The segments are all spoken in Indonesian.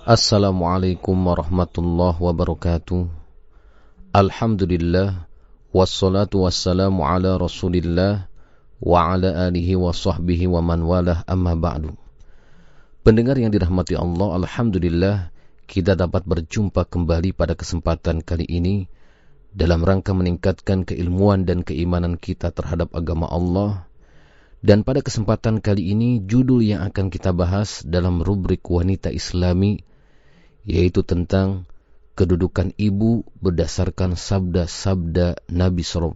Assalamualaikum warahmatullahi wabarakatuh. Alhamdulillah, wassalatu wassalamu ala rasulillah wa ala alihi wa sahbihi wa man walah, amma ba'du. Pendengar yang dirahmati Allah, alhamdulillah kita dapat berjumpa kembali pada kesempatan kali ini dalam rangka meningkatkan keilmuan dan keimanan kita terhadap agama Allah. Dan pada kesempatan kali ini judul yang akan kita bahas dalam rubrik Wanita Islami, yaitu tentang kedudukan ibu berdasarkan sabda-sabda Nabi SAW.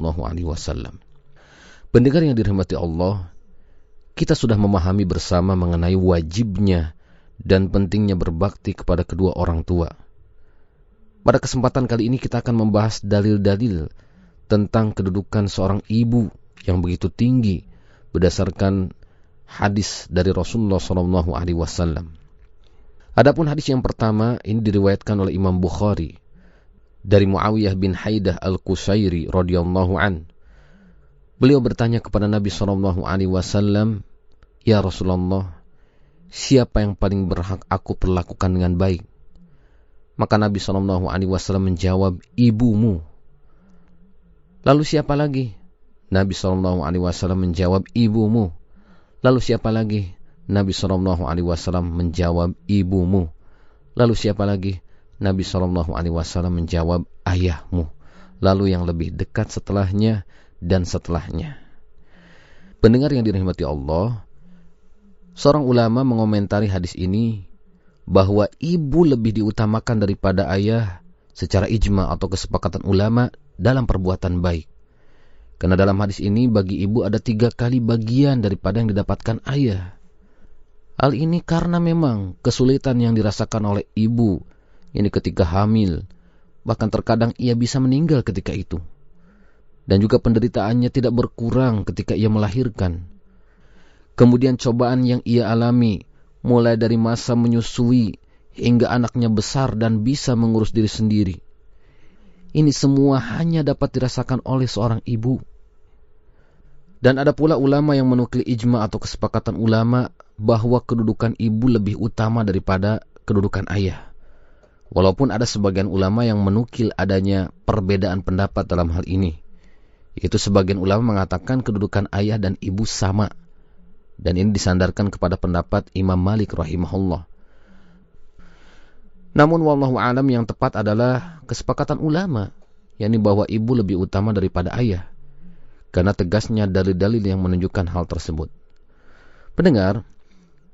Pendengar yang dirahmati Allah, kita sudah memahami bersama mengenai wajibnya dan pentingnya berbakti kepada kedua orang tua. Pada kesempatan kali ini kita akan membahas dalil-dalil tentang kedudukan seorang ibu yang begitu tinggi berdasarkan hadis dari Rasulullah SAW. Adapun hadis yang pertama ini diriwayatkan oleh Imam Bukhari dari Muawiyah bin Haidah al-Qusairi radhiyallahu an. Beliau bertanya kepada Nabi SAW, "Ya Rasulullah, siapa yang paling berhak aku perlakukan dengan baik?" Maka Nabi SAW menjawab, "Ibumu." Lalu siapa lagi? Nabi SAW menjawab, "Ibumu." Lalu siapa lagi? Nabi SAW menjawab, "Ibumu." Lalu siapa lagi? Nabi SAW menjawab, "Ayahmu." Lalu yang lebih dekat setelahnya dan setelahnya. Pendengar yang dirahmati Allah, seorang ulama mengomentari hadis ini bahwa ibu lebih diutamakan daripada ayah secara ijma atau kesepakatan ulama dalam perbuatan baik. Karena dalam hadis ini bagi ibu ada 3 kali bagian daripada yang didapatkan ayah. Hal ini karena memang kesulitan yang dirasakan oleh ibu ini ketika hamil, bahkan terkadang ia bisa meninggal ketika itu. Dan juga penderitaannya tidak berkurang ketika ia melahirkan. Kemudian cobaan yang ia alami, mulai dari masa menyusui hingga anaknya besar dan bisa mengurus diri sendiri. Ini semua hanya dapat dirasakan oleh seorang ibu. Dan ada pula ulama yang menukil ijma atau kesepakatan ulama bahwa kedudukan ibu lebih utama daripada kedudukan ayah. Walaupun ada sebagian ulama yang menukil adanya perbedaan pendapat dalam hal ini. Yaitu sebagian ulama mengatakan kedudukan ayah dan ibu sama. Dan ini disandarkan kepada pendapat Imam Malik rahimahullah. Namun wallahu alam yang tepat adalah kesepakatan ulama, yakni bahwa ibu lebih utama daripada ayah. Karena tegasnya dalil-dalil yang menunjukkan hal tersebut. Pendengar,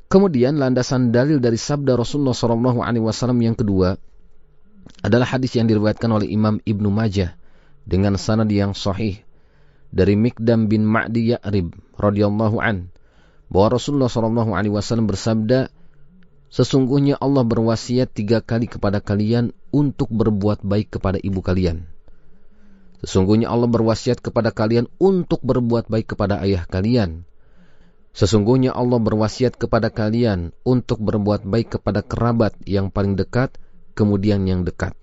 kemudian landasan dalil dari sabda Rasulullah SAW yang kedua adalah hadis yang diriwayatkan oleh Imam Ibnu Majah dengan sanad yang sahih dari Miqdam bin Ma'di Ya'rib radhiyallahu an, bahwa Rasulullah SAW bersabda, "Sesungguhnya Allah berwasiat 3 kali kepada kalian untuk berbuat baik kepada ibu kalian. Sesungguhnya Allah berwasiat kepada kalian untuk berbuat baik kepada ayah kalian. Sesungguhnya Allah berwasiat kepada kalian untuk berbuat baik kepada kerabat yang paling dekat, kemudian yang dekat."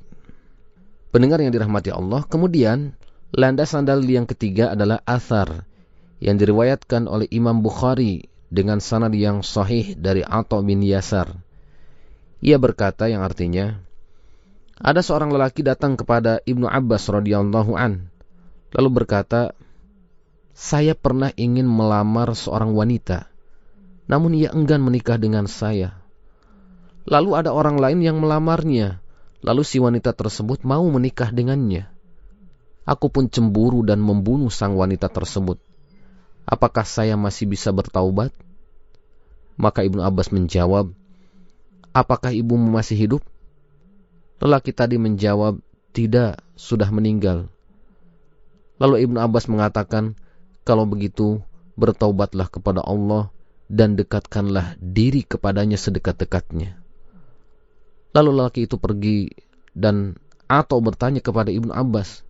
Pendengar yang dirahmati Allah, kemudian landasan dalil yang ketiga adalah athar yang diriwayatkan oleh Imam Bukhari dengan sanad yang sahih dari Atha bin Yasar. Ia berkata yang artinya, ada seorang lelaki datang kepada Ibnu Abbas radhiyallahu an, lalu berkata, "Saya pernah ingin melamar seorang wanita, namun ia enggan menikah dengan saya. Lalu ada orang lain yang melamarnya, lalu si wanita tersebut mau menikah dengannya. Aku pun cemburu dan membunuh sang wanita tersebut. Apakah saya masih bisa bertaubat?" Maka Ibnu Abbas menjawab, "Apakah ibumu masih hidup?" Lelaki tadi menjawab, "Tidak, sudah meninggal." Lalu Ibnu Abbas mengatakan, "Kalau begitu, bertaubatlah kepada Allah dan dekatkanlah diri kepadanya sedekat-dekatnya." Lalu lelaki itu pergi dan atau bertanya kepada Ibnu Abbas,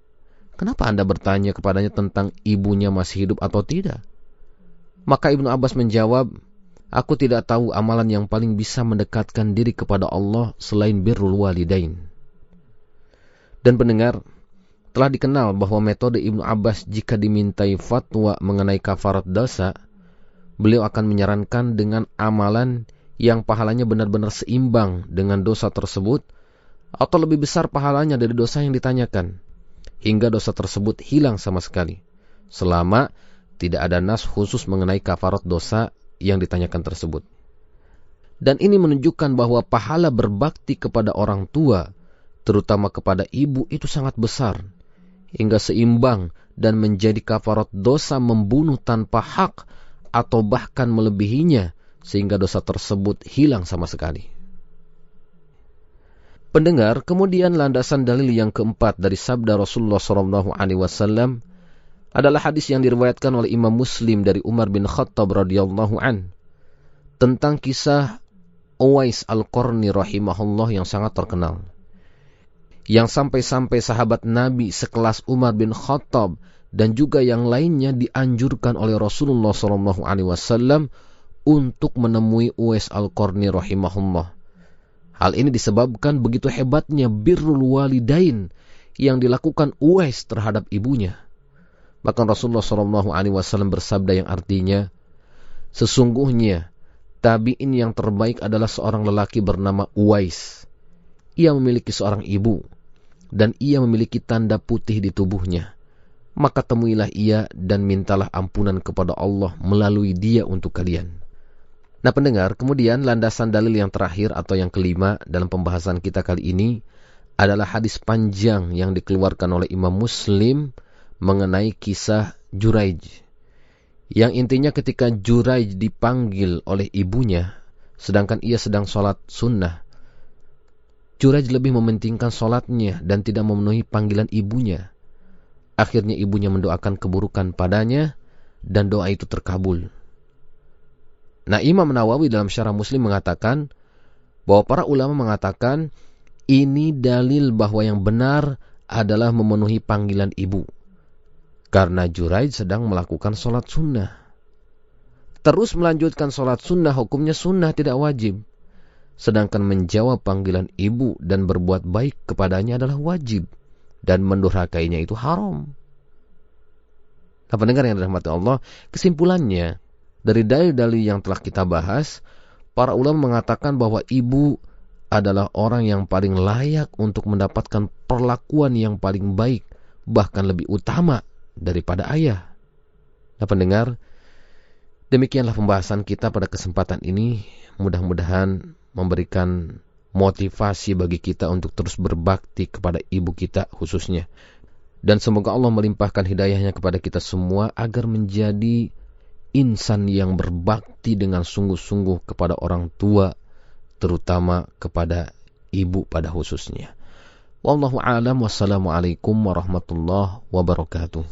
"Kenapa Anda bertanya kepadanya tentang ibunya masih hidup atau tidak?" Maka Ibnu Abbas menjawab, "Aku tidak tahu amalan yang paling bisa mendekatkan diri kepada Allah selain birrul walidain." Dan pendengar, telah dikenal bahwa metode Ibnu Abbas jika dimintai fatwa mengenai kafarat dosa, beliau akan menyarankan dengan amalan yang pahalanya benar-benar seimbang dengan dosa tersebut, atau lebih besar pahalanya dari dosa yang ditanyakan, hingga dosa tersebut hilang sama sekali, selama tidak ada nas khusus mengenai kafarat dosa yang ditanyakan tersebut. Dan ini menunjukkan bahwa pahala berbakti kepada orang tua, terutama kepada ibu, itu sangat besar, hingga seimbang dan menjadi kafarat dosa membunuh tanpa hak, atau bahkan melebihinya, sehingga dosa tersebut hilang sama sekali. Pendengar, kemudian landasan dalil yang keempat dari sabda Rasulullah SAW adalah hadis yang diriwayatkan oleh Imam Muslim dari Umar bin Khattab radhiyallahu an, tentang kisah Uwais Al-Qarni rahimahullah yang sangat terkenal, yang sampai-sampai sahabat Nabi sekelas Umar bin Khattab dan juga yang lainnya dianjurkan oleh Rasulullah SAW untuk menemui Uwais Al-Qarni rahimahullah. Hal ini disebabkan begitu hebatnya birrul walidain yang dilakukan Uwais terhadap ibunya. Bahkan Rasulullah SAW bersabda yang artinya, sesungguhnya tabi'in yang terbaik adalah seorang lelaki bernama Uwais. Ia memiliki seorang ibu, dan ia memiliki tanda putih di tubuhnya. Maka temuilah ia dan mintalah ampunan kepada Allah melalui dia untuk kalian. Nah pendengar, kemudian landasan dalil yang terakhir atau yang kelima dalam pembahasan kita kali ini adalah hadis panjang yang dikeluarkan oleh Imam Muslim mengenai kisah Juraij. Yang intinya ketika Juraij dipanggil oleh ibunya, sedangkan ia sedang sholat sunnah, Juraij lebih mementingkan sholatnya dan tidak memenuhi panggilan ibunya. Akhirnya ibunya mendoakan keburukan padanya dan doa itu terkabul. Nah, Imam Nawawi dalam Syarah Muslim mengatakan bahwa para ulama mengatakan ini dalil bahwa yang benar adalah memenuhi panggilan ibu, karena Juraij sedang melakukan sholat sunnah. Terus melanjutkan sholat sunnah, hukumnya sunnah, tidak wajib. Sedangkan menjawab panggilan ibu dan berbuat baik kepadanya adalah wajib, dan mendurhakainya itu haram. Nah pendengar yang dirahmati Allah, kesimpulannya dari dalil-dalil yang telah kita bahas, para ulama mengatakan bahwa ibu adalah orang yang paling layak untuk mendapatkan perlakuan yang paling baik, bahkan lebih utama daripada ayah. Nah pendengar, demikianlah pembahasan kita pada kesempatan ini. Mudah-mudahan memberikan motivasi bagi kita untuk terus berbakti kepada ibu kita khususnya. Dan semoga Allah melimpahkan hidayahnya kepada kita semua agar menjadi insan yang berbakti dengan sungguh-sungguh kepada orang tua, terutama kepada ibu pada khususnya. Wallahu a'lam. Wassalamualaikum warahmatullahi wabarakatuh.